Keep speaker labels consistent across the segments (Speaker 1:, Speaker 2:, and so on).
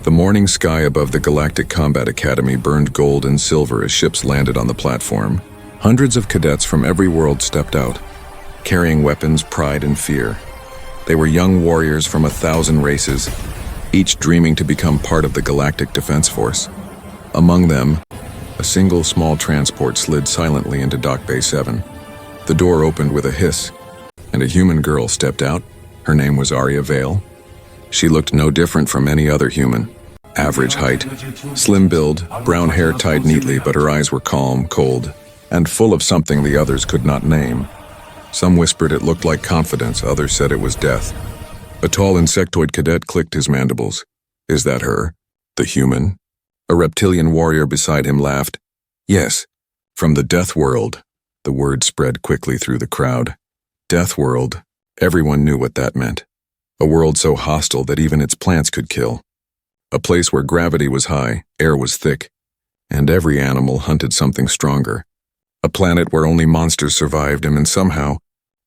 Speaker 1: The morning sky above the Galactic Combat Academy burned gold and silver as ships landed on the platform. Hundreds of cadets from every world stepped out, carrying weapons, pride, and fear. They were young warriors from 1,000 races, each dreaming to become part of the Galactic Defense Force. Among them, a single small transport slid silently into Dock Bay 7. The door opened with a hiss, and a human girl stepped out. Her name was Arya Vale. She looked no different from any other human. Average height, slim build, brown hair tied neatly, but her eyes were calm, cold, and full of something the others could not name. Some whispered it looked like confidence, others said it was death. A tall insectoid cadet clicked his mandibles. Is that her? The human? A reptilian warrior beside him laughed. Yes, from the Deathworld. The word spread quickly through the crowd. Deathworld. Everyone knew what that meant. A world so hostile that even its plants could kill. A place where gravity was high, air was thick, and every animal hunted something stronger. A planet where only monsters survived, and somehow,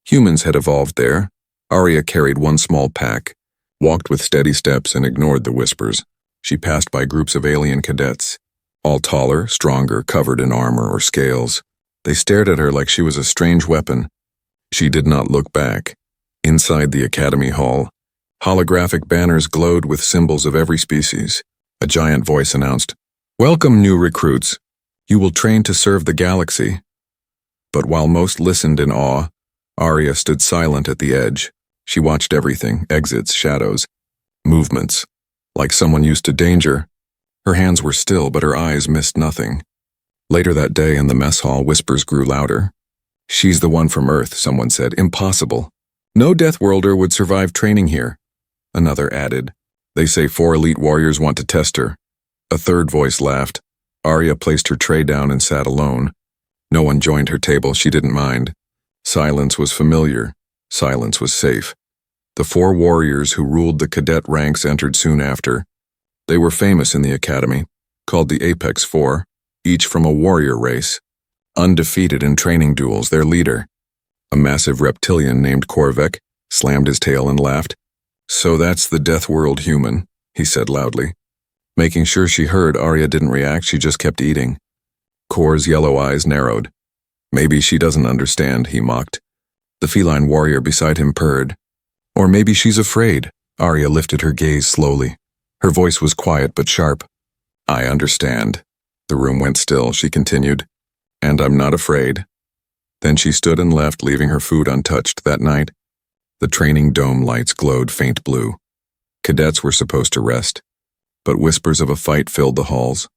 Speaker 1: humans had evolved there. Arya carried one small pack, walked with steady steps, and ignored the whispers. She passed by groups of alien cadets, all taller, stronger, covered in armor or scales. They stared at her like she was a strange weapon. She did not look back. Inside the academy hall, holographic banners glowed with symbols of every species. A giant voice announced, "Welcome, new recruits. You will train to serve the galaxy." But while most listened in awe, Arya stood silent at the edge. She watched everything, exits, shadows, movements. Like someone used to danger, her hands were still, but her eyes missed nothing. Later that day in the mess hall, whispers grew louder. "She's the one from Earth," someone said. "Impossible. No Deathworlder would survive training here." Another added, "They say 4 elite warriors want to test her." A third voice laughed. Arya placed her tray down and sat alone. No one joined her table. She didn't mind. Silence was familiar. Silence was safe. The 4 warriors who ruled the cadet ranks entered soon after. They were famous in the academy, called the Apex 4, each from a warrior race. Undefeated in training duels, their leader, a massive reptilian named Korvek, slammed his tail and laughed. "So that's the Deathworld human," he said loudly. Making sure she heard, Arya didn't react, she just kept eating. Kor's yellow eyes narrowed. "Maybe she doesn't understand," he mocked. The feline warrior beside him purred. "Or maybe she's afraid." Arya lifted her gaze slowly. Her voice was quiet but sharp. "I understand." The room went still. She continued, "And I'm not afraid." Then she stood and left, leaving her food untouched. That night, the training dome lights glowed faint blue. Cadets were supposed to rest, but whispers of a fight filled the halls.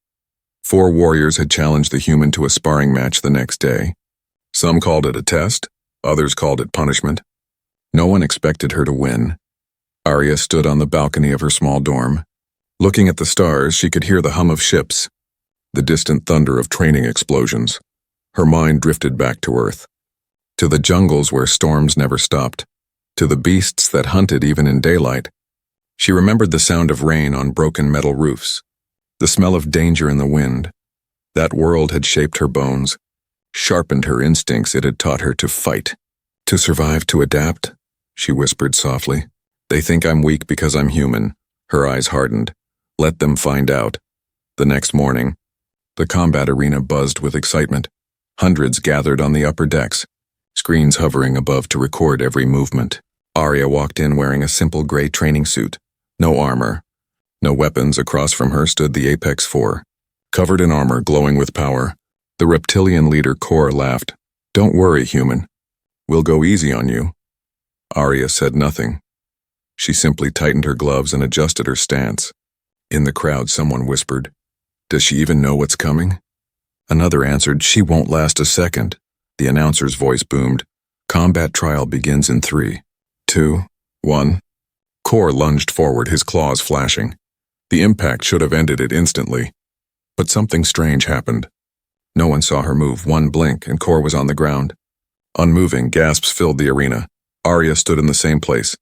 Speaker 1: 4 warriors had challenged the human to a sparring match the next day. Some called it a test, others called it punishment. No one expected her to win. Arya stood on the balcony of her small dorm. Looking at the stars, she could hear the hum of ships, the distant thunder of training explosions. Her mind drifted back to Earth, to the jungles where storms never stopped, to the beasts that hunted even in daylight. She remembered the sound of rain on broken metal roofs, the smell of danger in the wind. That world had shaped her bones, sharpened her instincts. It had taught her to fight, to survive, to adapt. She whispered softly, "They think I'm weak because I'm human." Her eyes hardened. Let them find out. The next morning, the combat arena buzzed with excitement. Hundreds gathered on the upper decks, screens hovering above to record every movement. Arya walked in wearing a simple gray training suit. No armor, no weapons. Across from her stood the Apex 4, covered in armor, glowing with power. The reptilian leader Kor laughed. "Don't worry, human. We'll go easy on you." Arya said nothing. She simply tightened her gloves and adjusted her stance. In the crowd, someone whispered, "Does she even know what's coming?" Another answered, "She won't last a second." The announcer's voice boomed, "Combat trial begins in 3, 2, 1. Kor lunged forward, his claws flashing. The impact should have ended it instantly. But something strange happened. No one saw her move. One blink, and Kor was on the ground. Unmoving, gasps filled the arena. Arya stood in the same place,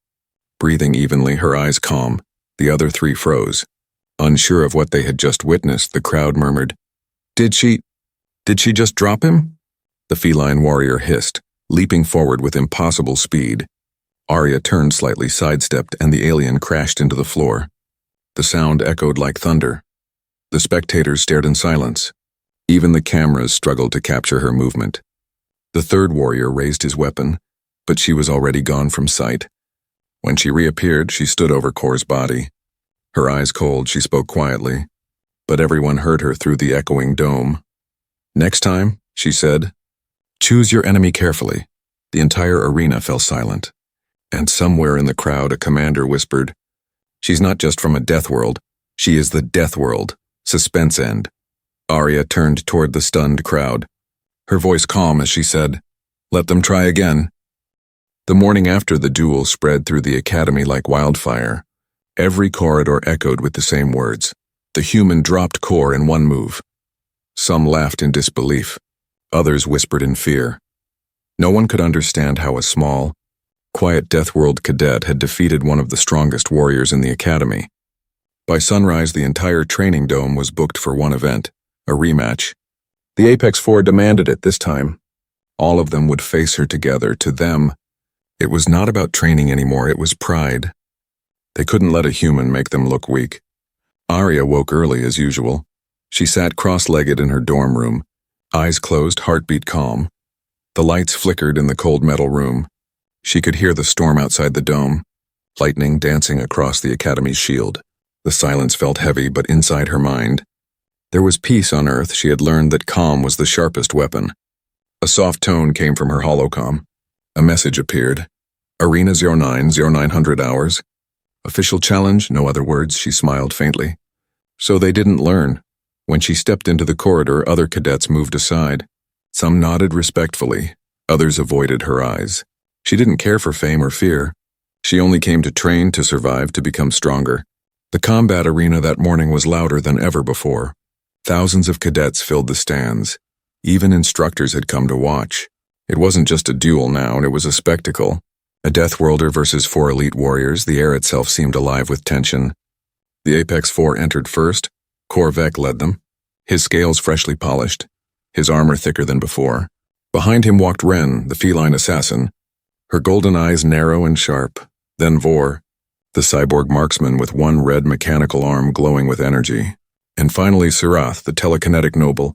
Speaker 1: breathing evenly, her eyes calm. The other 3 froze. Unsure of what they had just witnessed, the crowd murmured, Did she just drop him?" The feline warrior hissed, leaping forward with impossible speed. Arya turned slightly, sidestepped, and the alien crashed into the floor. The sound echoed like thunder. The spectators stared in silence. Even the cameras struggled to capture her movement. The third warrior raised his weapon, but she was already gone from sight. When she reappeared, she stood over Kor's body. Her eyes cold, she spoke quietly, but everyone heard her through the echoing dome. "Next time," she said, "choose your enemy carefully." The entire arena fell silent, and somewhere in the crowd a commander whispered, "She's not just from a death world, she is the Deathworld." Suspense end. Arya turned toward the stunned crowd, her voice calm as she said, "Let them try again." The morning after the duel spread through the academy like wildfire. Every corridor echoed with the same words. The human dropped Kor in one move. Some laughed in disbelief. Others whispered in fear. No one could understand how a small, quiet Deathworld cadet had defeated one of the strongest warriors in the academy. By sunrise, the entire training dome was booked for one event, a rematch. The Apex Four demanded it this time. All of them would face her together. To them, it was not about training anymore, it was pride. They couldn't let a human make them look weak. Arya woke early as usual. She sat cross-legged in her dorm room, eyes closed, heartbeat calm. The lights flickered in the cold metal room. She could hear the storm outside the dome, lightning dancing across the academy's shield. The silence felt heavy, but inside her mind, there was peace on Earth. She had learned that calm was the sharpest weapon. A soft tone came from her holocom. A message appeared. Arena 0900 hours. Official challenge, no other words, she smiled faintly. So they didn't learn. When she stepped into the corridor, other cadets moved aside. Some nodded respectfully, others avoided her eyes. She didn't care for fame or fear. She only came to train, to survive, to become stronger. The combat arena that morning was louder than ever before. Thousands of cadets filled the stands. Even instructors had come to watch. It wasn't just a duel now, it was a spectacle. A Deathworlder versus 4 elite warriors, the air itself seemed alive with tension. The Apex Four entered first. Korvek led them, his scales freshly polished, his armor thicker than before. Behind him walked Ren, the feline assassin, her golden eyes narrow and sharp. Then Vor, the cyborg marksman with one red mechanical arm glowing with energy. And finally Sirath, the telekinetic noble,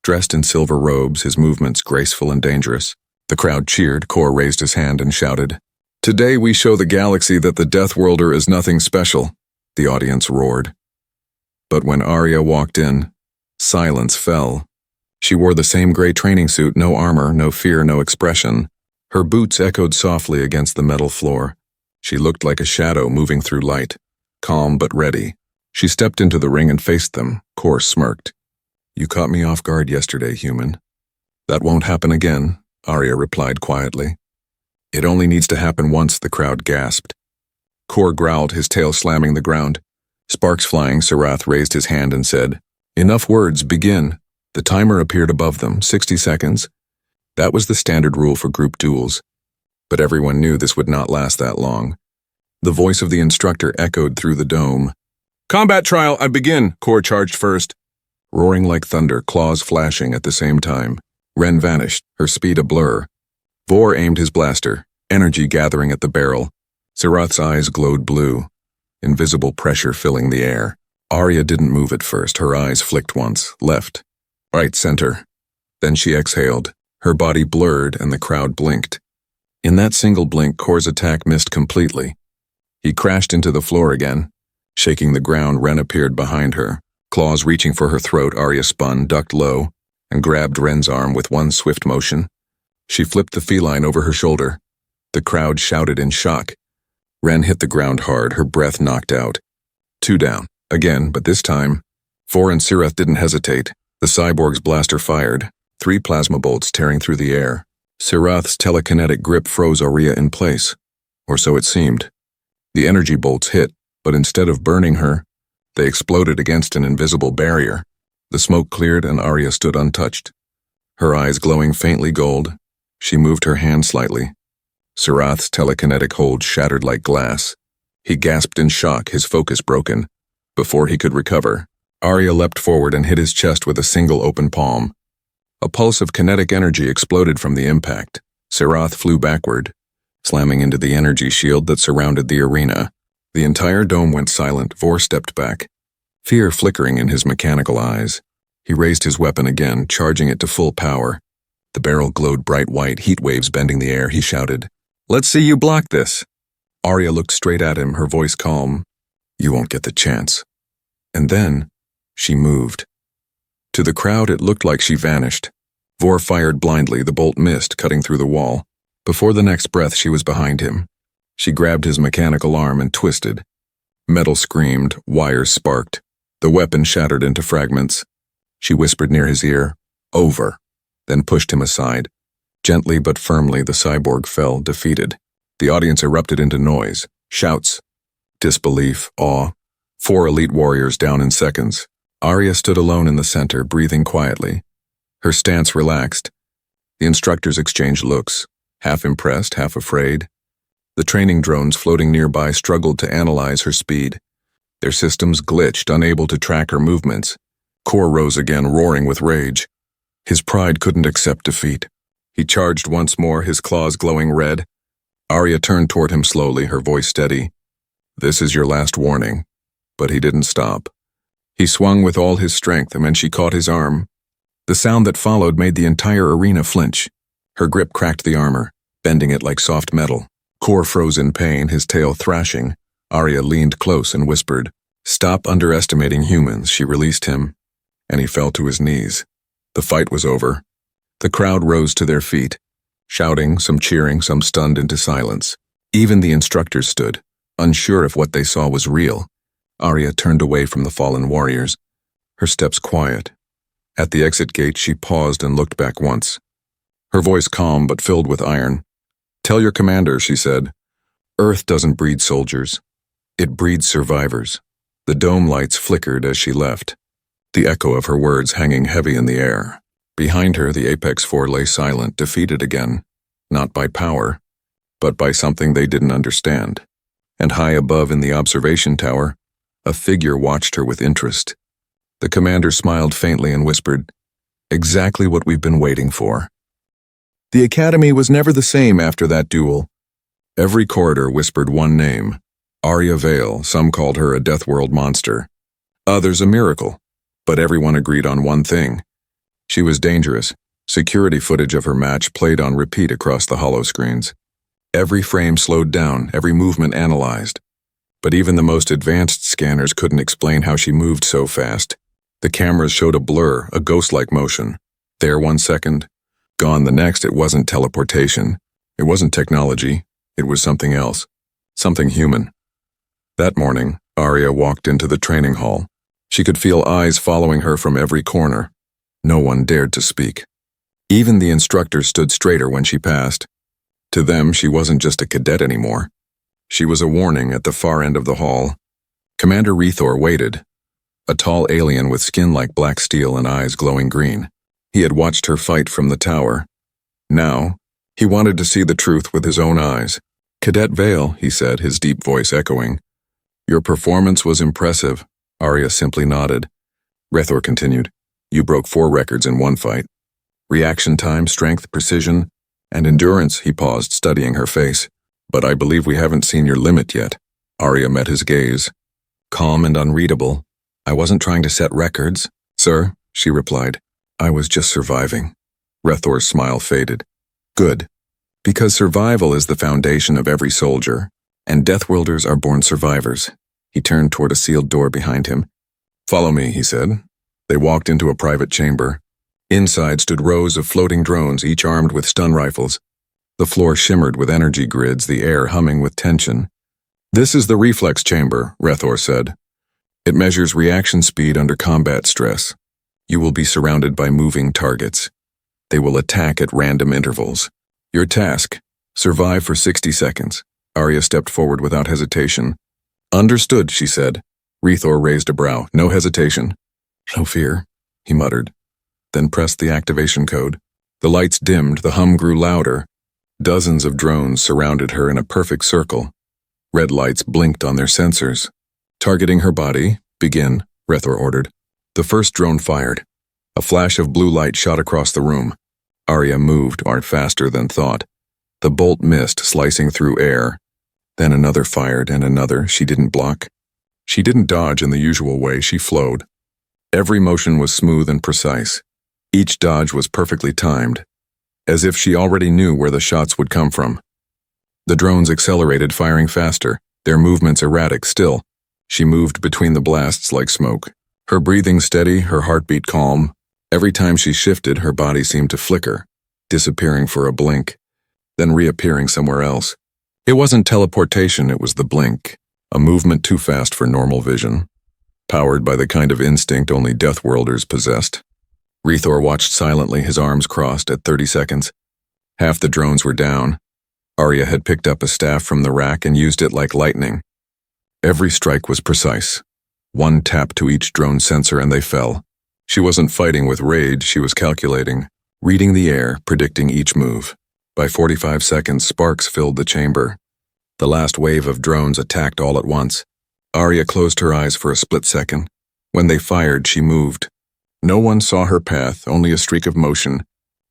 Speaker 1: dressed in silver robes, his movements graceful and dangerous. The crowd cheered. Kor raised his hand and shouted, "Today we show the galaxy that the Deathworlder is nothing special." The audience roared. But when Arya walked in, silence fell. She wore the same gray training suit, no armor, no fear, no expression. Her boots echoed softly against the metal floor. She looked like a shadow moving through light, calm but ready. She stepped into the ring and faced them. Kor smirked. "You caught me off guard yesterday, human." "That won't happen again," Arya replied quietly. "It only needs to happen once," the crowd gasped. Kor growled, his tail slamming the ground. Sparks flying, Sirath raised his hand and said, "Enough words, begin." The timer appeared above them, 60 seconds. That was the standard rule for group duels. But everyone knew this would not last that long. The voice of the instructor echoed through the dome. "Combat trial, I begin." Kor charged first. Roaring like thunder, claws flashing at the same time. Ren vanished, her speed a blur. Vor aimed his blaster, energy gathering at the barrel. Sirath's eyes glowed blue, invisible pressure filling the air. Arya didn't move at first. Her eyes flicked once, left, right, center. Then she exhaled. Her body blurred and the crowd blinked. In that single blink, Kor's attack missed completely. He crashed into the floor again. Shaking the ground, Ren appeared behind her. Claws reaching for her throat, Arya spun, ducked low, and grabbed Ren's arm with one swift motion. She flipped the feline over her shoulder. The crowd shouted in shock. Ren hit the ground hard, her breath knocked out. 2 down. Again, but this time, Vor and Sirath didn't hesitate. The cyborg's blaster fired, 3 plasma bolts tearing through the air. Sirath's telekinetic grip froze Arya in place, or so it seemed. The energy bolts hit, but instead of burning her, they exploded against an invisible barrier. The smoke cleared and Arya stood untouched. Her eyes glowing faintly gold, she moved her hand slightly. Sirath's telekinetic hold shattered like glass. He gasped in shock, his focus broken. Before he could recover, Arya leapt forward and hit his chest with a single open palm. A pulse of kinetic energy exploded from the impact. Sirath flew backward, slamming into the energy shield that surrounded the arena. The entire dome went silent. Vor stepped back, fear flickering in his mechanical eyes. He raised his weapon again, charging it to full power. The barrel glowed bright white, heat waves bending the air. He shouted, "Let's see you block this." Arya looked straight at him, her voice calm. "You won't get the chance." And then, she moved. To the crowd, it looked like she vanished. Vor fired blindly, the bolt missed, cutting through the wall. Before the next breath, she was behind him. She grabbed his mechanical arm and twisted. Metal screamed, wires sparked. The weapon shattered into fragments. She whispered near his ear, "Over," then pushed him aside. Gently but firmly, the cyborg fell, defeated. The audience erupted into noise, shouts, disbelief, awe. 4 elite warriors down in seconds. Arya stood alone in the center, breathing quietly. Her stance relaxed. The instructors exchanged looks, half impressed, half afraid. The training drones floating nearby struggled to analyze her speed. Their systems glitched, unable to track her movements. Kor rose again, roaring with rage. His pride couldn't accept defeat. He charged once more, his claws glowing red. Arya turned toward him slowly, her voice steady. "This is your last warning." But he didn't stop. He swung with all his strength, and when she caught his arm, the sound that followed made the entire arena flinch. Her grip cracked the armor, bending it like soft metal. Kor froze in pain, his tail thrashing. Arya leaned close and whispered, "Stop underestimating humans." She released him, and he fell to his knees. The fight was over. The crowd rose to their feet, shouting, some cheering, some stunned into silence. Even the instructors stood, unsure if what they saw was real. Arya turned away from the fallen warriors, her steps quiet. At the exit gate, she paused and looked back once. Her voice calm but filled with iron. "Tell your commander," she said. "Earth doesn't breed soldiers. It breeds survivors." The dome lights flickered as she left, the echo of her words hanging heavy in the air. Behind her, the Apex Four lay silent, defeated again, not by power, but by something they didn't understand. And high above in the observation tower, a figure watched her with interest. The commander smiled faintly and whispered, "Exactly what we've been waiting for." The academy was never the same after that duel. Every corridor whispered one name, Arya Vale. Some called her a Deathworld monster, others a miracle, but everyone agreed on one thing. She was dangerous. Security footage of her match played on repeat across the hollow screens. Every frame slowed down, every movement analyzed. But even the most advanced scanners couldn't explain how she moved so fast. The cameras showed a blur, a ghost-like motion. There 1 second, gone the next. It wasn't teleportation. It wasn't technology. It was something else. Something human. That morning, Arya walked into the training hall. She could feel eyes following her from every corner. No one dared to speak. Even the instructors stood straighter when she passed. To them, she wasn't just a cadet anymore. She was a warning at the far end of the hall. Commander Rethor waited, a tall alien with skin like black steel and eyes glowing green. He had watched her fight from the tower. Now, he wanted to see the truth with his own eyes. "Cadet Vale," he said, his deep voice echoing. "Your performance was impressive." Arya simply nodded. Rethor continued, "You broke 4 records in one fight. Reaction time, strength, precision, and endurance." He paused, studying her face. "But I believe we haven't seen your limit yet." Arya met his gaze, calm and unreadable. "I wasn't trying to set records, sir," she replied. "I was just surviving." Rethor's smile faded. "Good. Because survival is the foundation of every soldier, and Deathworlders are born survivors." He turned toward a sealed door behind him. "Follow me," he said. They walked into a private chamber. Inside stood rows of floating drones, each armed with stun rifles. The floor shimmered with energy grids, the air humming with tension. "This is the reflex chamber," Rethor said. "It measures reaction speed under combat stress. You will be surrounded by moving targets. They will attack at random intervals. Your task, survive for 60 seconds. Arya stepped forward without hesitation. "Understood," she said. Rethor raised a brow. "No hesitation." "No fear," he muttered, then pressed the activation code. The lights dimmed, the hum grew louder. Dozens of drones surrounded her in a perfect circle. Red lights blinked on their sensors. "Targeting her body, begin," Rethor ordered. The first drone fired. A flash of blue light shot across the room. Arya moved, faster than thought. The bolt missed, slicing through air. Then another fired, and another. She didn't block. She didn't dodge in the usual way, she flowed. Every motion was smooth and precise. Each dodge was perfectly timed, as if she already knew where the shots would come from. The drones accelerated, firing faster, their movements erratic still. She moved between the blasts like smoke. Her breathing steady, her heartbeat calm. Every time she shifted, her body seemed to flicker, disappearing for a blink, then reappearing somewhere else. It wasn't teleportation, it was the blink, a movement too fast for normal vision, powered by the kind of instinct only Deathworlders possessed. Rethor watched silently, his arms crossed at 30 seconds. Half the drones were down. Arya had picked up a staff from the rack and used it like lightning. Every strike was precise. One tap to each drone sensor and they fell. She wasn't fighting with rage, she was calculating, reading the air, predicting each move. By 45 seconds, sparks filled the chamber. The last wave of drones attacked all at once. Arya closed her eyes for a split second. When they fired, she moved. No one saw her path, only a streak of motion.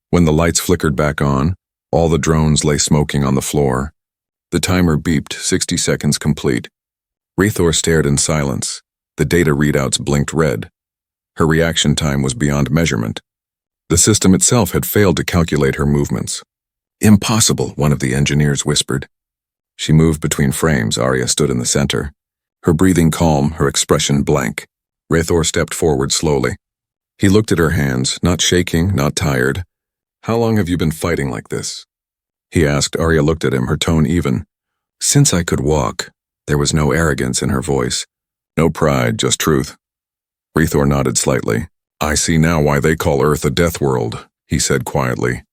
Speaker 1: When the lights flickered back on, all the drones lay smoking on the floor. The timer beeped, 60 seconds complete. Rethor stared in silence. The data readouts blinked red. Her reaction time was beyond measurement. The system itself had failed to calculate her movements. Impossible, one of the engineers whispered. She moved between frames. Arya stood in the center. Her breathing calm, her expression blank. Rethor stepped forward slowly. He looked at her hands, not shaking, not tired. "How long have you been fighting like this?" he asked. Arya looked at him, her tone even. "Since I could walk." There was no arrogance in her voice. No pride, just truth. Rethor nodded slightly. "I see now why they call Earth a death world," he said quietly.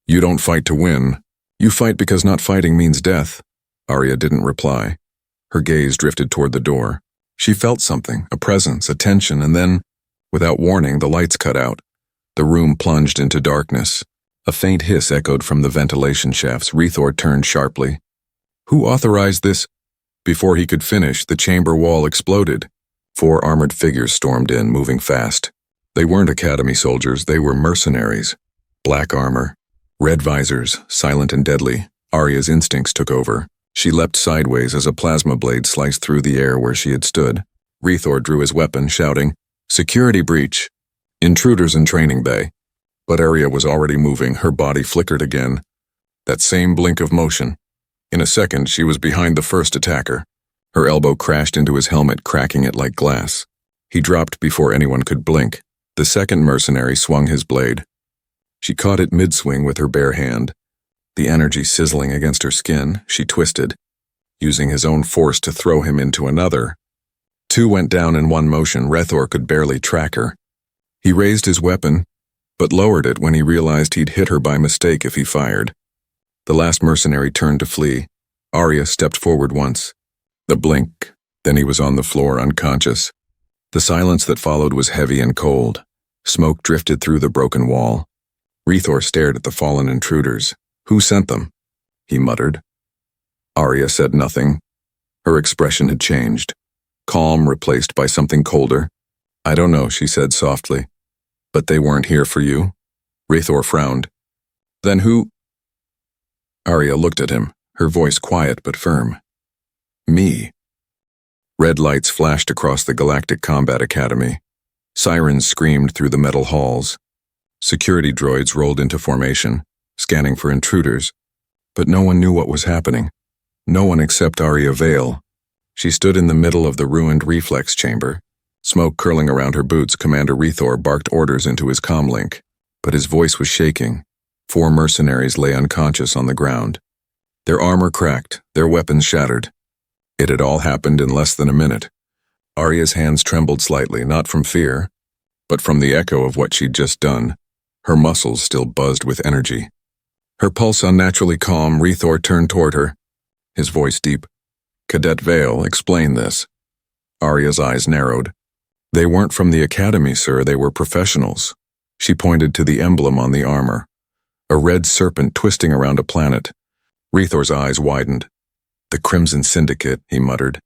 Speaker 1: "You don't fight to win. You fight because not fighting means death." Arya didn't reply. Her gaze drifted toward the door. She felt something, a presence, a tension, and then, without warning, the lights cut out. The room plunged into darkness. A faint hiss echoed from the ventilation shafts. Rethor turned sharply. "Who authorized this?" Before he could finish, the chamber wall exploded. 4 armored figures stormed in, moving fast. They weren't Academy soldiers, they were mercenaries. Black armor, red visors, silent and deadly. Arya's instincts took over. She leapt sideways as a plasma blade sliced through the air where she had stood. Rethor drew his weapon, shouting, "Security breach! Intruders in training bay." But Arya was already moving, her body flickered again. That same blink of motion. In a second, she was behind the first attacker. Her elbow crashed into his helmet, cracking it like glass. He dropped before anyone could blink. The second mercenary swung his blade. She caught it mid-swing with her bare hand. The energy sizzling against her skin, she twisted, using his own force to throw him into another. 2 went down in one motion. Rethor could barely track her. He raised his weapon, but lowered it when he realized he'd hit her by mistake if he fired. The last mercenary turned to flee. Arya stepped forward once. The blink, then he was on the floor, unconscious. The silence that followed was heavy and cold. Smoke drifted through the broken wall. Rethor stared at the fallen intruders. "Who sent them?" he muttered. Arya said nothing. Her expression had changed. Calm replaced by something colder. "I don't know," she said softly. "But they weren't here for you?" Rethor frowned. "Then who?" Arya looked at him, her voice quiet but firm. "Me." Red lights flashed across the Galactic Combat Academy. Sirens screamed through the metal halls. Security droids rolled into formation, scanning for intruders. But no one knew what was happening. No one except Arya Vale. She stood in the middle of the ruined reflex chamber. Smoke curling around her boots, Commander Rethor barked orders into his comlink. But his voice was shaking. 4 mercenaries lay unconscious on the ground. Their armor cracked, their weapons shattered. It had all happened in less than a minute. Arya's hands trembled slightly, not from fear, but from the echo of what she'd just done. Her muscles still buzzed with energy. Her pulse unnaturally calm, Rethor turned toward her, his voice deep. "Cadet Vale, explain this." Arya's eyes narrowed. "They weren't from the Academy, sir, they were professionals." She pointed to the emblem on the armor. A red serpent twisting around a planet. Rethor's eyes widened. "The Crimson Syndicate," he muttered.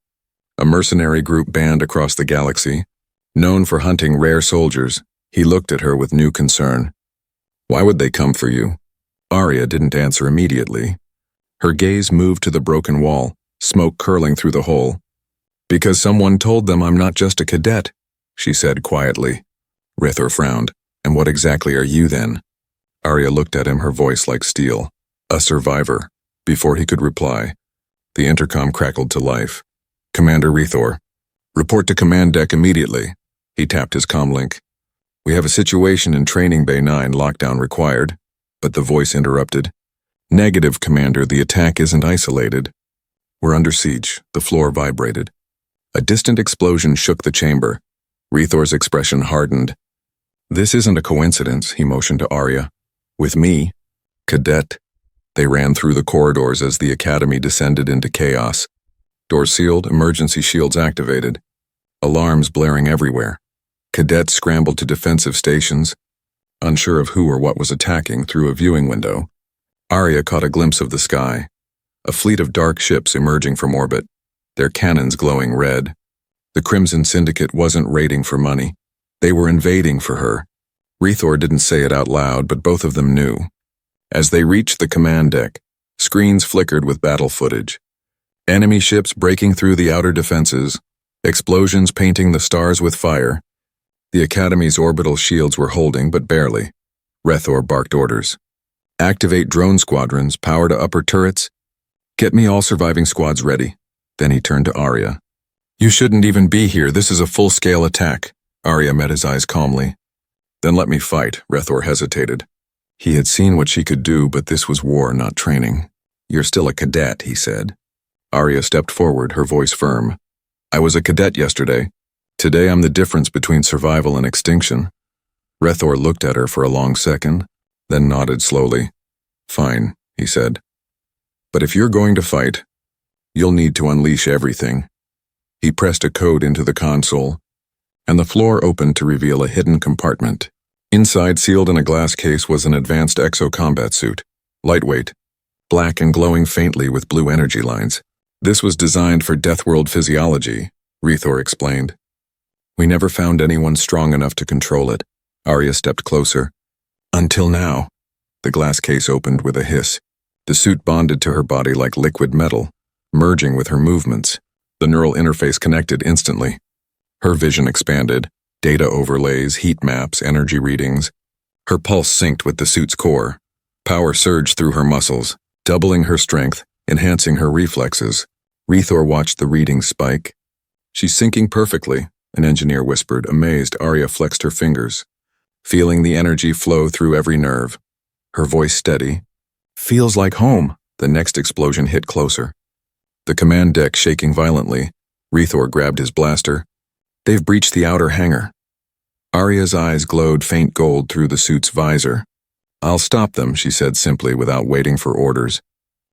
Speaker 1: "A mercenary group banned across the galaxy, known for hunting rare soldiers." He looked at her with new concern. "Why would they come for you?" Arya didn't answer immediately. Her gaze moved to the broken wall, smoke curling through the hole. "Because someone told them I'm not just a cadet," she said quietly. Rithor frowned. "And what exactly are you then?" Arya looked at him, her voice like steel. "A survivor." Before he could reply, the intercom crackled to life. "Commander Rithor, report to command deck immediately." He tapped his comlink. "We have a situation in Training Bay 9, lockdown required." But the voice interrupted. "Negative, Commander, the attack isn't isolated. We're under siege." The floor vibrated. A distant explosion shook the chamber. Rithor's expression hardened. "This isn't a coincidence," he motioned to Arya. "With me, Cadet." They ran through the corridors as the academy descended into chaos. Doors sealed, emergency shields activated. Alarms blaring everywhere. Cadets scrambled to defensive stations, unsure of who or what was attacking. Through a viewing window, Arya caught a glimpse of the sky. A fleet of dark ships emerging from orbit, their cannons glowing red. The Crimson Syndicate wasn't raiding for money. They were invading for her. Rithor didn't say it out loud, but both of them knew. As they reached the command deck, screens flickered with battle footage. Enemy ships breaking through the outer defenses, explosions painting the stars with fire. The Academy's orbital shields were holding, but barely. Rithor barked orders. "Activate drone squadrons, power to upper turrets. Get me all surviving squads ready." Then he turned to Arya. "You shouldn't even be here. This is a full-scale attack." Arya met his eyes calmly. "Then let me fight." Rithor hesitated. He had seen what she could do, but this was war, not training. "You're still a cadet," he said. Arya stepped forward, her voice firm. "I was a cadet yesterday. Today I'm the difference between survival and extinction." Rithor looked at her for a long second, then nodded slowly. "Fine," he said. "But if you're going to fight, you'll need to unleash everything." He pressed a code into the console, and the floor opened to reveal a hidden compartment. Inside, sealed in a glass case, was an advanced exo-combat suit, lightweight, black and glowing faintly with blue energy lines. "This was designed for Deathworld physiology," Rithor explained. "We never found anyone strong enough to control it." Arya stepped closer. "Until now." The glass case opened with a hiss. The suit bonded to her body like liquid metal, merging with her movements. The neural interface connected instantly. Her vision expanded. Data overlays, heat maps, energy readings. Her pulse synced with the suit's core. Power surged through her muscles, doubling her strength, enhancing her reflexes. Rithor watched the readings spike. "She's syncing perfectly," an engineer whispered. Amazed, Arya flexed her fingers, feeling the energy flow through every nerve. Her voice steady. "Feels like home." The next explosion hit closer. The command deck shaking violently. Rithor grabbed his blaster. "They've breached the outer hangar." Arya's eyes glowed faint gold through the suit's visor. "I'll stop them," she said simply, without waiting for orders.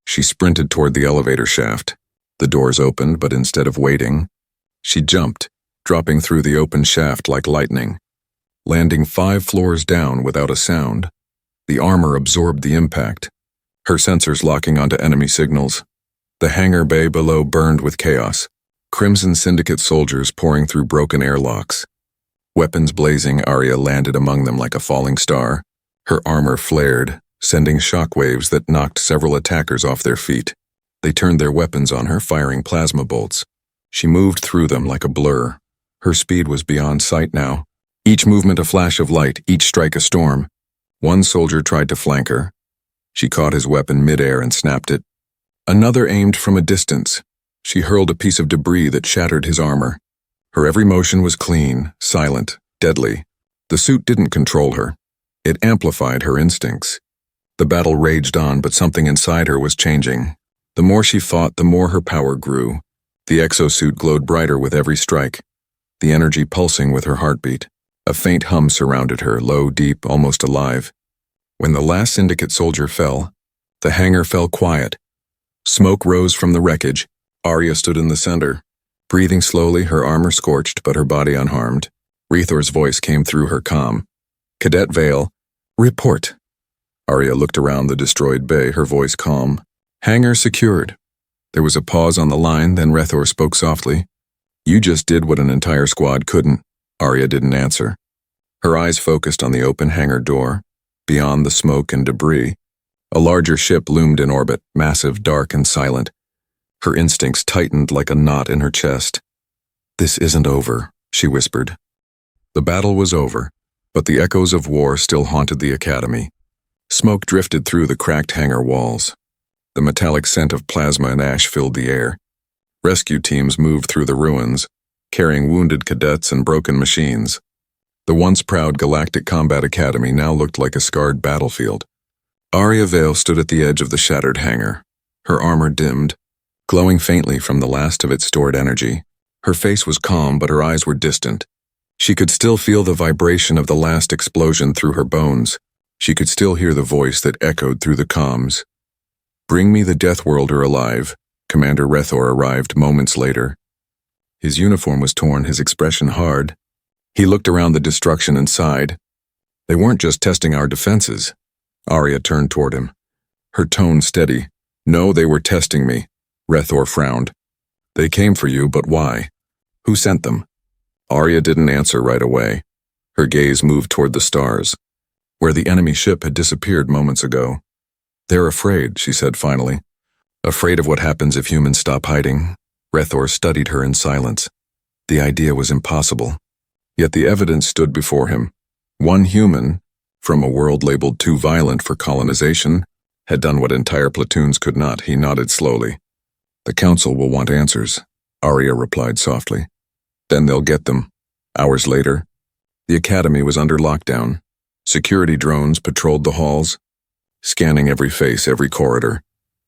Speaker 1: She sprinted toward the elevator shaft. The doors opened, but instead of waiting, she jumped, dropping through the open shaft like lightning, landing 5 floors down without a sound. The armor absorbed the impact, her sensors locking onto enemy signals. The hangar bay below burned with chaos. Crimson Syndicate soldiers pouring through broken airlocks. Weapons blazing, Arya landed among them like a falling star. Her armor flared, sending shockwaves that knocked several attackers off their feet. They turned their weapons on her, firing plasma bolts. She moved through them like a blur. Her speed was beyond sight now. Each movement a flash of light, each strike a storm. One soldier tried to flank her. She caught his weapon midair and snapped it. Another aimed from a distance. She hurled a piece of debris that shattered his armor. Her every motion was clean, silent, deadly. The suit didn't control her. It amplified her instincts. The battle raged on, but something inside her was changing. The more she fought, the more her power grew. The exosuit glowed brighter with every strike, the energy pulsing with her heartbeat. A faint hum surrounded her, low, deep, almost alive. When the last Syndicate soldier fell, the hangar fell quiet. Smoke rose from the wreckage. Arya stood in the center, breathing slowly, her armor scorched but her body unharmed. Rithor's voice came through her calm. "Cadet Vale, report." Arya looked around the destroyed bay, her voice calm. "Hangar secured." There was a pause on the line, then Rithor spoke softly. "You just did what an entire squad couldn't." Arya didn't answer. Her eyes focused on the open hangar door. Beyond the smoke and debris, a larger ship loomed in orbit, massive, dark, and silent. Her instincts tightened like a knot in her chest. "This isn't over," she whispered. The battle was over, but the echoes of war still haunted the academy. Smoke drifted through the cracked hangar walls. The metallic scent of plasma and ash filled the air. Rescue teams moved through the ruins, carrying wounded cadets and broken machines. The once proud Galactic Combat Academy now looked like a scarred battlefield. Arya Vale stood at the edge of the shattered hangar, her armor dimmed, glowing faintly from the last of its stored energy. Her face was calm, but her eyes were distant. She could still feel the vibration of the last explosion through her bones. She could still hear the voice that echoed through the comms. "Bring me the Deathworlder alive." Commander Rethor arrived moments later. His uniform was torn, his expression hard. He looked around the destruction and sighed. "They weren't just testing our defenses." Arya turned toward him, her tone steady. "No, they were testing me." Rethor frowned. "They came for you, but why? Who sent them?" Arya didn't answer right away. Her gaze moved toward the stars, where the enemy ship had disappeared moments ago. "They're afraid," she said finally. "Afraid of what happens if humans stop hiding." Rethor studied her in silence. The idea was impossible. Yet the evidence stood before him. One human, from a world labeled too violent for colonization, had done what entire platoons could not. He nodded slowly. "The Council will want answers," Arya replied softly. "Then they'll get them." Hours later, the academy was under lockdown. Security drones patrolled the halls, scanning every face, every corridor.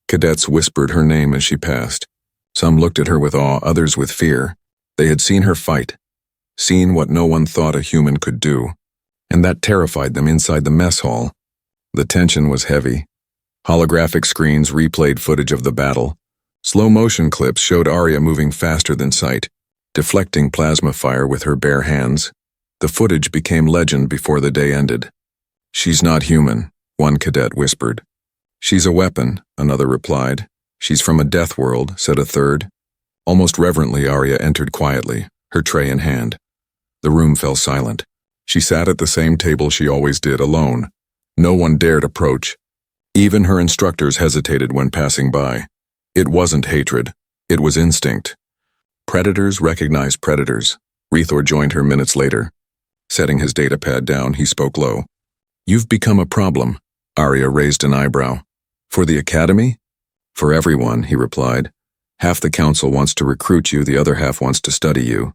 Speaker 1: Cadets whispered her name as she passed. Some looked at her with awe, others with fear. They had seen her fight, seen what no one thought a human could do, and that terrified them inside the mess hall. The tension was heavy. Holographic screens replayed footage of the battle. Slow-motion clips showed Arya moving faster than sight, deflecting plasma fire with her bare hands. The footage became legend before the day ended. "She's not human," one cadet whispered. "She's a weapon," another replied. "She's from a death world," said a third. Almost reverently, Arya entered quietly, her tray in hand. The room fell silent. She sat at the same table she always did, alone. No one dared approach. Even her instructors hesitated when passing by. It wasn't hatred. It was instinct. Predators recognized predators. Rethor joined her minutes later. Setting his datapad down, he spoke low. "You've become a problem." Arya raised an eyebrow. "For the academy?" "For everyone," he replied. "Half the council wants to recruit you, the other half wants to study you."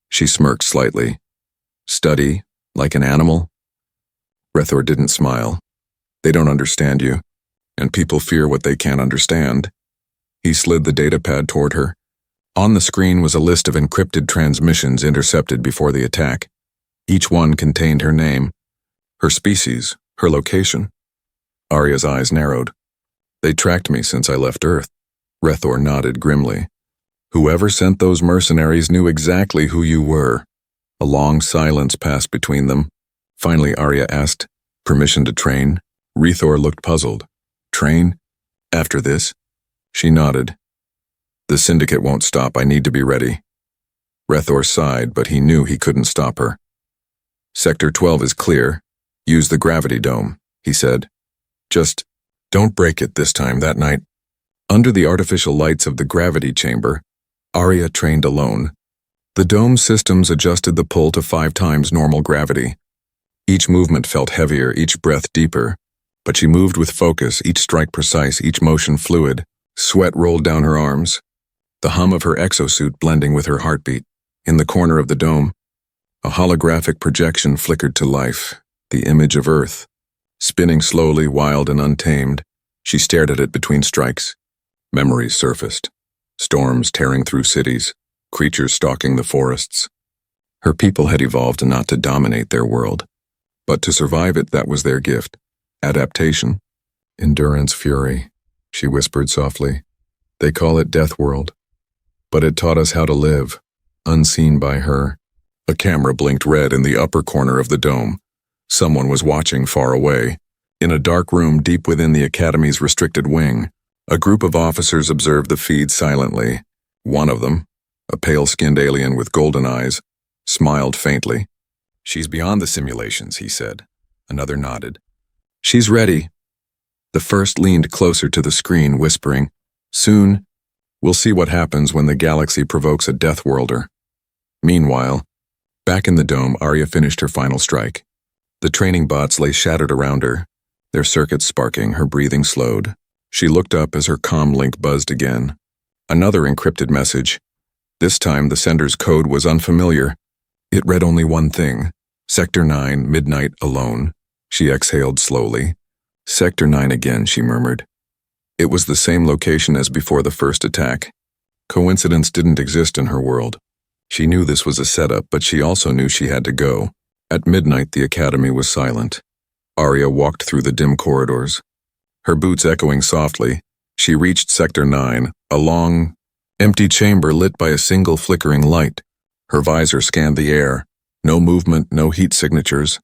Speaker 1: She smirked slightly. "Study? Like an animal?" Rethor didn't smile. "They don't understand you, and people fear what they can't understand." He slid the datapad toward her. On the screen was a list of encrypted transmissions intercepted before the attack. Each one contained her name, her species, her location. Arya's eyes narrowed. "They tracked me since I left Earth." Rethor nodded grimly. "Whoever sent those mercenaries knew exactly who you were." A long silence passed between them. Finally, Arya asked, "Permission to train?" Rethor looked puzzled. "Train? After this?" She nodded. "The Syndicate won't stop. I need to be ready." Rethor sighed, but he knew he couldn't stop her. "Sector 12 is clear. Use the gravity dome," he said. "Just don't break it this time." That night, under the artificial lights of the gravity chamber, Arya trained alone. The dome systems adjusted the pull to 5 times normal gravity. Each movement felt heavier, each breath deeper, but she moved with focus, each strike precise, each motion fluid. Sweat rolled down her arms, the hum of her exosuit blending with her heartbeat. In the corner of the dome, a holographic projection flickered to life, the image of Earth. Spinning slowly, wild and untamed, she stared at it between strikes. Memories surfaced. Storms tearing through cities, creatures stalking the forests. Her people had evolved not to dominate their world, but to survive it. That was their gift. Adaptation. Endurance, fury, she whispered softly. "They call it Deathworld. But it taught us how to live, unseen by her." A camera blinked red in the upper corner of the dome. Someone was watching far away. In a dark room deep within the Academy's restricted wing, a group of officers observed the feed silently. One of them, a pale-skinned alien with golden eyes, smiled faintly. "She's beyond the simulations," he said. Another nodded. "She's ready." The first leaned closer to the screen, whispering, "Soon, We'll see what happens when the galaxy provokes a Deathworlder. Meanwhile, back in the dome, Arya finished her final strike. The training bots lay shattered around her, their circuits sparking, her breathing slowed. She looked up as her comm link buzzed again. Another encrypted message. This time the sender's code was unfamiliar. It read only one thing. Sector 9, midnight, alone. She exhaled slowly. Sector 9 again, she murmured. It was the same location as before the first attack. Coincidence didn't exist in her world. She knew this was a setup, but she also knew she had to go. At midnight, the academy was silent. Arya walked through the dim corridors. Her boots echoing softly, she reached Sector 9, a long, empty chamber lit by a single flickering light. Her visor scanned the air. No movement, no heat signatures.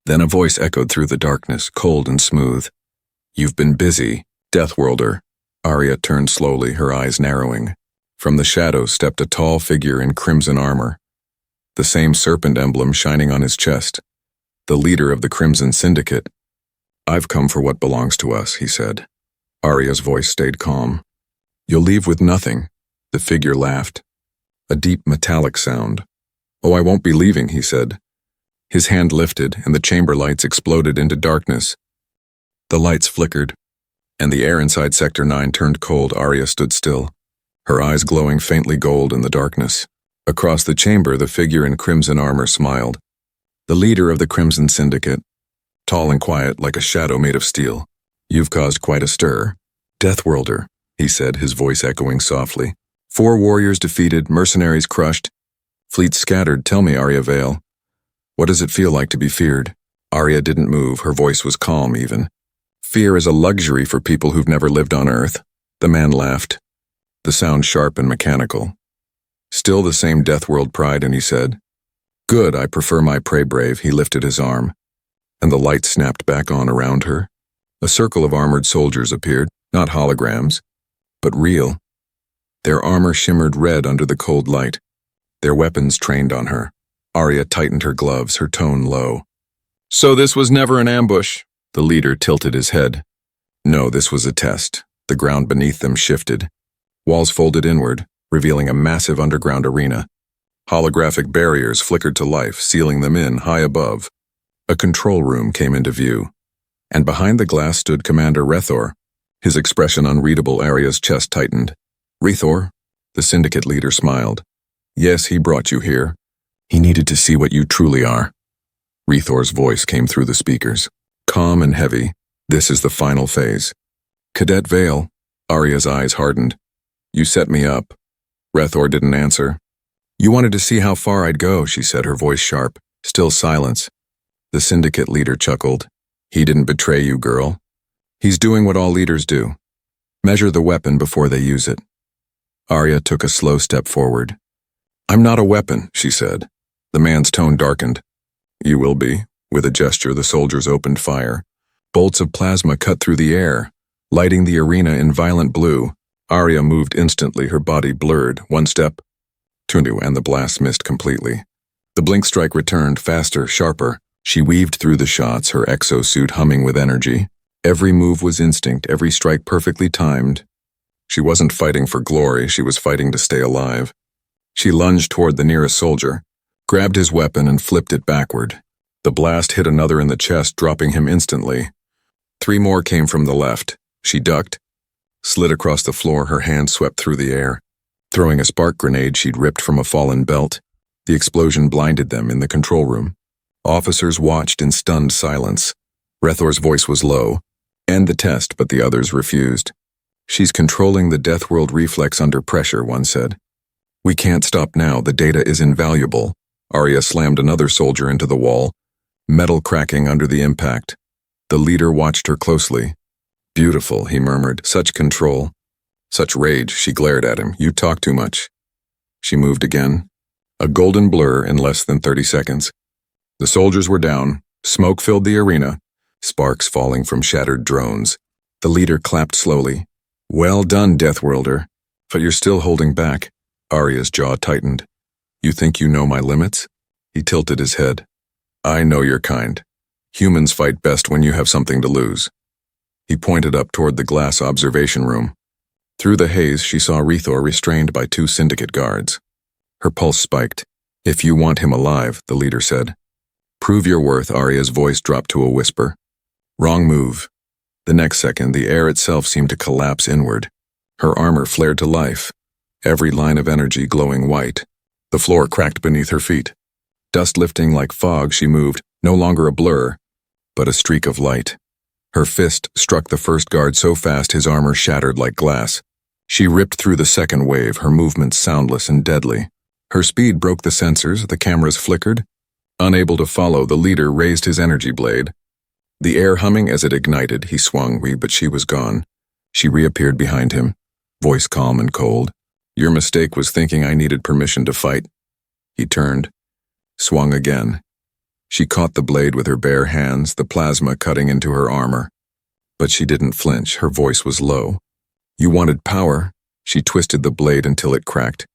Speaker 1: Then a voice echoed through the darkness, cold and smooth. "You've been busy, Deathworlder." Arya turned slowly, her eyes narrowing. From the shadows stepped a tall figure in crimson armor, the same serpent emblem shining on his chest. The leader of the Crimson Syndicate. "I've come for what belongs to us," he said. Arya's voice stayed calm. "You'll leave with nothing." The figure laughed. A deep metallic sound. "Oh, I won't be leaving," he said. His hand lifted, and the chamber lights exploded into darkness. The lights flickered, and the air inside Sector 9 turned cold. Arya stood still, her eyes glowing faintly gold in the darkness. Across the chamber, the figure in crimson armor smiled. The leader of the Crimson Syndicate, tall and quiet like a shadow made of steel. "You've caused quite a stir. Deathworlder," he said, his voice echoing softly. "4 warriors defeated, mercenaries crushed, fleets scattered. Tell me, Arya Vale, what does it feel like to be feared?" Arya didn't move, her voice was calm even. "Fear is a luxury for people who've never lived on Earth." The man laughed, the sound sharp and mechanical. Still the same Deathworld pride, and he said, "Good, I prefer my prey brave." He lifted his arm, and the light snapped back on around her. A circle of armored soldiers appeared, not holograms, but real. Their armor shimmered red under the cold light, their weapons trained on her. Arya tightened her gloves, her tone low. "So this was never an ambush?" The leader tilted his head. "No, this was a test." The ground beneath them shifted. Walls folded inward, revealing a massive underground arena. Holographic barriers flickered to life, sealing them in high above. A control room came into view, and behind the glass stood Commander Rethor, his expression unreadable. Arya's chest tightened. "Rethor?" The Syndicate leader smiled. "Yes, he brought you here. He needed to see what you truly are." Rethor's voice came through the speakers, calm and heavy. "This is the final phase." "Cadet Vale." Arya's eyes hardened. "You set me up." Rethor didn't answer. "You wanted to see how far I'd go," she said, her voice sharp. Still silence. The Syndicate leader chuckled. "He didn't betray you, girl. He's doing what all leaders do. Measure the weapon before they use it." Arya took a slow step forward. "I'm not a weapon," she said. The man's tone darkened. "You will be." With a gesture, the soldiers opened fire. Bolts of plasma cut through the air, lighting the arena in violent blue. Arya moved instantly, her body blurred. One step, two, and the blast missed completely. The blink strike returned, faster, sharper. She weaved through the shots, her exosuit humming with energy. Every move was instinct, every strike perfectly timed. She wasn't fighting for glory, she was fighting to stay alive. She lunged toward the nearest soldier, grabbed his weapon and flipped it backward. The blast hit another in the chest, dropping him instantly. 3 more came from the left. She ducked, slid across the floor, her hand swept through the air. Throwing a spark grenade she'd ripped from a fallen belt. The explosion blinded them in the control room. Officers watched in stunned silence. Rethor's voice was low. "End the test," but the others refused. "She's controlling the Deathworld reflex under pressure," one said. "We can't stop now, the data is invaluable." Arya slammed another soldier into the wall, metal cracking under the impact. The leader watched her closely. "Beautiful," he murmured. "Such control. Such rage." She glared at him. "You talk too much." She moved again. A golden blur in less than 30 seconds. The soldiers were down. Smoke filled the arena, sparks falling from shattered drones. The leader clapped slowly. "Well done, Deathworlder. But you're still holding back." Arya's jaw tightened. "You think you know my limits?" He tilted his head. "I know your kind. Humans fight best when you have something to lose." He pointed up toward the glass observation room. Through the haze, she saw Rethor restrained by 2 syndicate guards. Her pulse spiked. "If you want him alive," the leader said. "Prove your worth," Arya's voice dropped to a whisper. Wrong move. The next second, the air itself seemed to collapse inward. Her armor flared to life, every line of energy glowing white. The floor cracked beneath her feet. Dust lifting like fog, she moved, no longer a blur, but a streak of light. Her fist struck the first guard so fast his armor shattered like glass. She ripped through the second wave, her movements soundless and deadly. Her speed broke the sensors, the cameras flickered. Unable to follow, the leader raised his energy blade. The air humming as it ignited, he swung, but she was gone. She reappeared behind him, voice calm and cold. "Your mistake was thinking I needed permission to fight." He turned, swung again. She caught the blade with her bare hands, the plasma cutting into her armor. But she didn't flinch, her voice was low. "You wanted power." She twisted the blade until it cracked.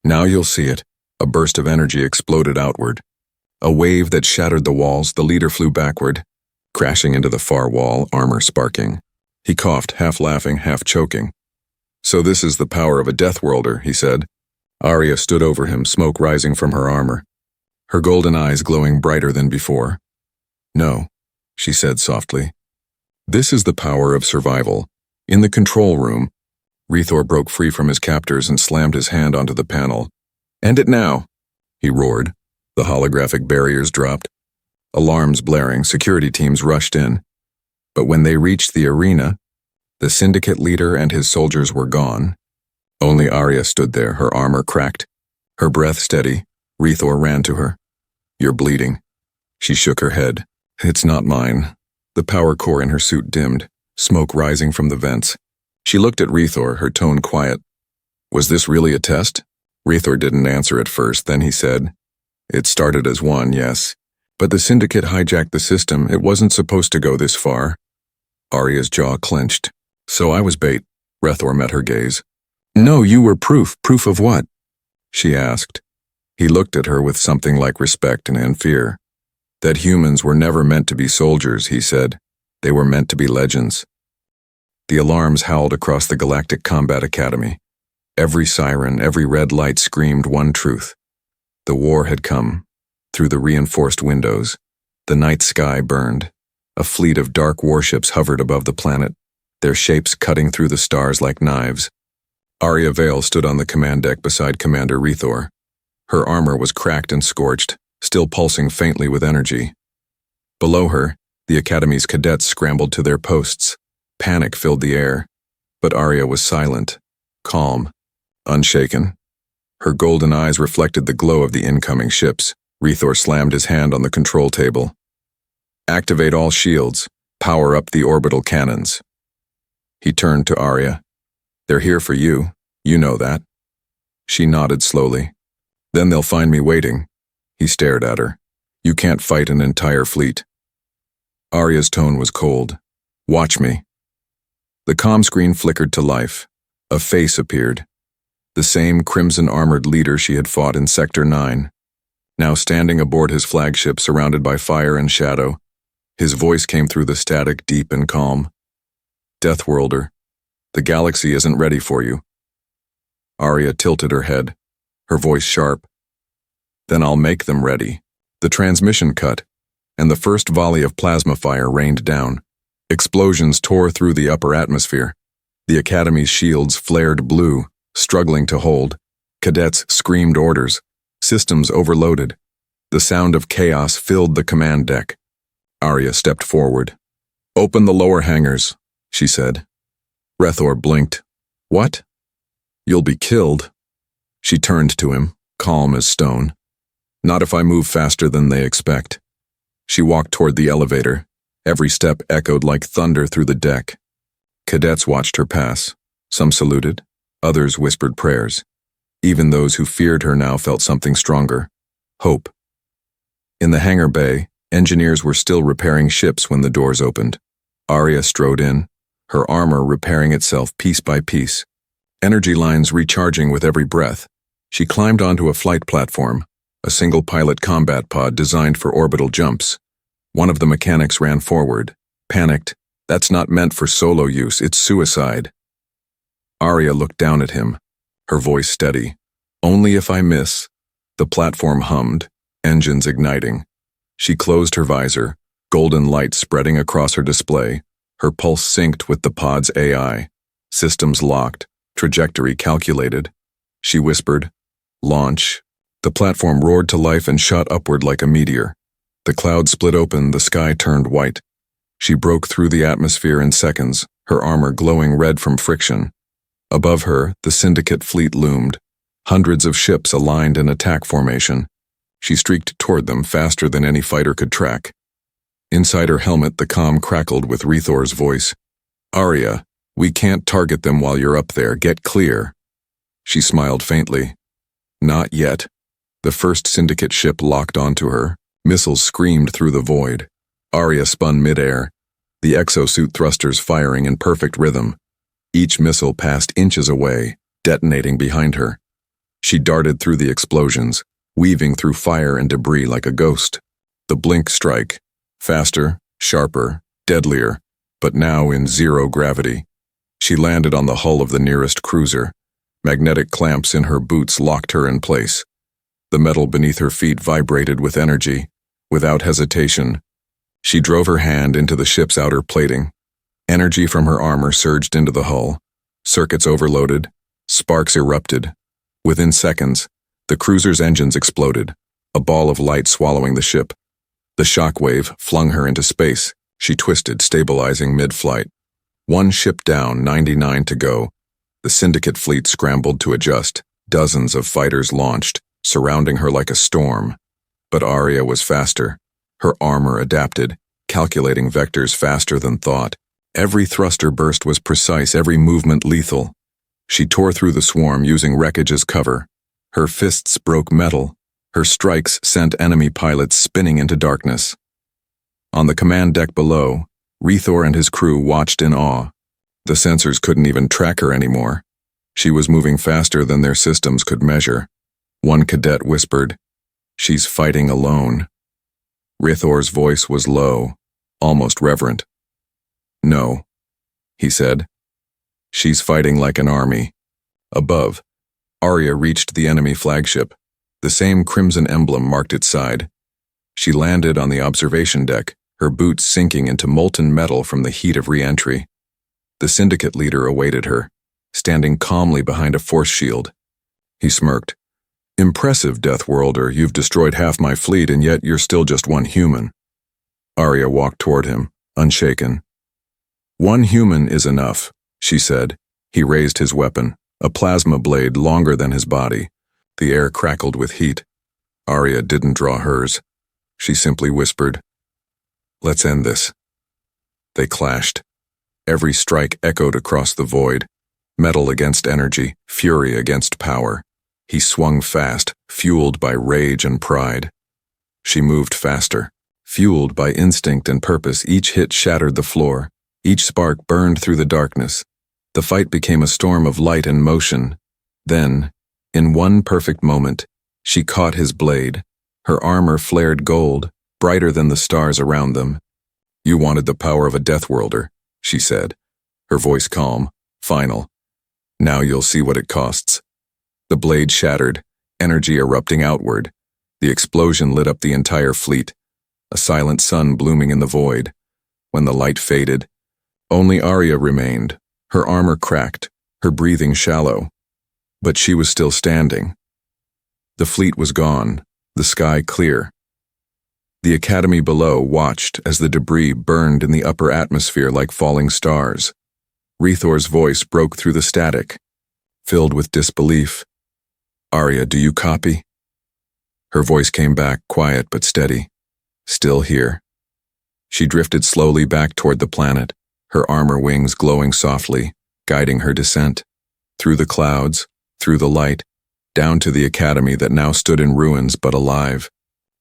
Speaker 1: "Now you'll see it." A burst of energy exploded outward. A wave that shattered the walls, the leader flew backward, crashing into the far wall, armor sparking. He coughed, half laughing, half choking. "So this is the power of a Deathworlder," he said. Arya stood over him, smoke rising from her armor, her golden eyes glowing brighter than before. "No," she said softly. "This is the power of survival. In the control room." Rethor broke free from his captors and slammed his hand onto the panel. "End it now," he roared. The holographic barriers dropped. Alarms blaring, security teams rushed in. But when they reached the arena, the syndicate leader and his soldiers were gone. Only Arya stood there, her armor cracked, her breath steady. Rethor ran to her. "You're bleeding." She shook her head. "It's not mine." The power core in her suit dimmed, smoke rising from the vents. She looked at Rethor, her tone quiet. "Was this really a test?" Rethor didn't answer at first, then he said, "It started as one, yes. But the Syndicate hijacked the system. It wasn't supposed to go this far." Arya's jaw clenched. "So I was bait." Rethor met her gaze. "No, you were proof. Proof of what?" she asked. He looked at her with something like respect and fear. "That humans were never meant to be soldiers," he said. "They were meant to be legends." The alarms howled across the Galactic Combat Academy. Every siren, every red light screamed one truth. The war had come. Through the reinforced windows, the night sky burned. A fleet of dark warships hovered above the planet, their shapes cutting through the stars like knives. Arya Vale stood on the command deck beside Commander Rethor. Her armor was cracked and scorched, still pulsing faintly with energy. Below her, the Academy's cadets scrambled to their posts. Panic filled the air, but Arya was silent, calm, unshaken. Her golden eyes reflected the glow of the incoming ships. Rethor slammed his hand on the control table. "Activate all shields. Power up the orbital cannons." He turned to Arya. "They're here for you. You know that." She nodded slowly. "Then they'll find me waiting." He stared at her. "You can't fight an entire fleet." Arya's tone was cold. "Watch me." The comm screen flickered to life. A face appeared. The same crimson-armored leader she had fought in Sector 9. Now standing aboard his flagship surrounded by fire and shadow, his voice came through the static, deep and calm. "Deathworlder, the galaxy isn't ready for you." Arya tilted her head, her voice sharp. "Then I'll make them ready." The transmission cut, and the first volley of plasma fire rained down. Explosions tore through the upper atmosphere. The Academy's shields flared blue, struggling to hold. Cadets screamed orders. Systems overloaded. The sound of chaos filled the command deck. Arya stepped forward. "Open the lower hangars," she said. Rethor blinked. "What?" "You'll be killed." She turned to him, calm as stone. "Not if I move faster than they expect." She walked toward the elevator. Every step echoed like thunder through the deck. Cadets watched her pass. Some saluted. Others whispered prayers. Even those who feared her now felt something stronger. Hope. In the hangar bay, engineers were still repairing ships when the doors opened. Arya strode in, her armor repairing itself piece by piece. Energy lines recharging with every breath. She climbed onto a flight platform, a single-pilot combat pod designed for orbital jumps. One of the mechanics ran forward, panicked. "That's not meant for solo use, it's suicide." Arya looked down at him, her voice steady. Only if I miss. The platform hummed, engines igniting. She closed her visor, golden light spreading across her display, her pulse synced with the pod's AI. Systems locked, trajectory calculated. She whispered, "Launch." The platform roared to life and shot upward like a meteor. The clouds split open, the sky turned white. She broke through the atmosphere in seconds, her armor glowing red from friction. Above her, the Syndicate fleet loomed, hundreds of ships aligned in attack formation. She streaked toward them faster than any fighter could track. Inside her helmet, the comm crackled with Rethor's voice. "Arya, we can't target them while you're up there. Get clear." She smiled faintly. "Not yet." The first Syndicate ship locked onto her. Missiles screamed through the void. Arya spun midair, the exosuit thrusters firing in perfect rhythm. Each missile passed inches away, detonating behind her. She darted through the explosions, weaving through fire and debris like a ghost. The blink strike, faster, sharper, deadlier, but now in zero gravity. She landed on the hull of the nearest cruiser. Magnetic clamps in her boots locked her in place. The metal beneath her feet vibrated with energy. Without hesitation, she drove her hand into the ship's outer plating. Energy from her armor surged into the hull. Circuits overloaded. Sparks erupted. Within seconds, the cruiser's engines exploded, a ball of light swallowing the ship. The shockwave flung her into space. She twisted, stabilizing mid-flight. One ship down, 99 to go. The Syndicate fleet scrambled to adjust. Dozens of fighters launched, surrounding her like a storm. But Arya was faster. Her armor adapted, calculating vectors faster than thought. Every thruster burst was precise, every movement lethal. She tore through the swarm using wreckage as cover. Her fists broke metal. Her strikes sent enemy pilots spinning into darkness. On the command deck below, Rethor and his crew watched in awe. The sensors couldn't even track her anymore. She was moving faster than their systems could measure. One cadet whispered, "She's fighting alone." Rethor's voice was low, almost reverent. "No," he said. "She's fighting like an army." Above, Arya reached the enemy flagship. The same crimson emblem marked its side. She landed on the observation deck, her boots sinking into molten metal from the heat of re-entry. The Syndicate leader awaited her, standing calmly behind a force shield. He smirked. "Impressive, Deathworlder. You've destroyed half my fleet, and yet you're still just one human." Arya walked toward him, unshaken. "One human is enough," she said. He raised his weapon, a plasma blade longer than his body. The air crackled with heat. Arya didn't draw hers. She simply whispered, "Let's end this." They clashed. Every strike echoed across the void. Metal against energy, fury against power. He swung fast, fueled by rage and pride. She moved faster. Fueled by instinct and purpose, each hit shattered the floor. Each spark burned through the darkness. The fight became a storm of light and motion. Then, in one perfect moment, she caught his blade. Her armor flared gold, brighter than the stars around them. "You wanted the power of a Deathworlder," she said, her voice calm, final. "Now you'll see what it costs." The blade shattered, energy erupting outward. The explosion lit up the entire fleet, a silent sun blooming in the void. When the light faded, only Arya remained, her armor cracked, her breathing shallow. But she was still standing. The fleet was gone, the sky clear. The academy below watched as the debris burned in the upper atmosphere like falling stars. Rethor's voice broke through the static, filled with disbelief. "Arya, do you copy?" Her voice came back, quiet but steady. "Still here." She drifted slowly back toward the planet, her armor wings glowing softly, guiding her descent. Through the clouds, through the light, down to the academy that now stood in ruins but alive.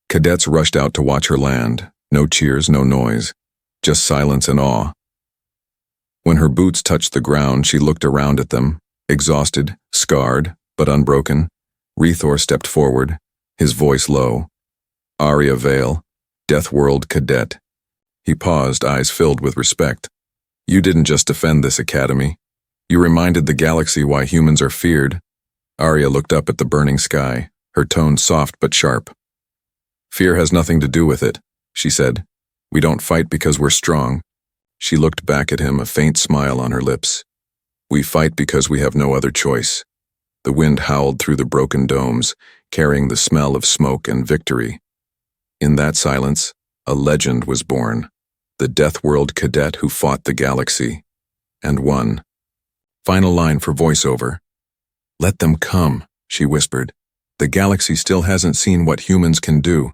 Speaker 1: Cadets rushed out to watch her land. No cheers, no noise, just silence and awe. When her boots touched the ground, she looked around at them, exhausted, scarred, but unbroken. Rethor stepped forward, his voice low. "Arya Vale, Deathworld Cadet." He paused, eyes filled with respect. "You didn't just defend this academy. You reminded the galaxy why humans are feared. Arya looked up at the burning sky, her tone soft but sharp. Fear has nothing to do with it, she said. We don't fight because we're strong. She looked back at him, a faint smile on her lips. We fight because we have no other choice. The wind howled through the broken domes, carrying the smell of smoke and victory. In that silence, a legend was born. The Deathworld Cadet who fought the galaxy. And won. Final line for voiceover. Let them come, she whispered. The galaxy still hasn't seen what humans can do.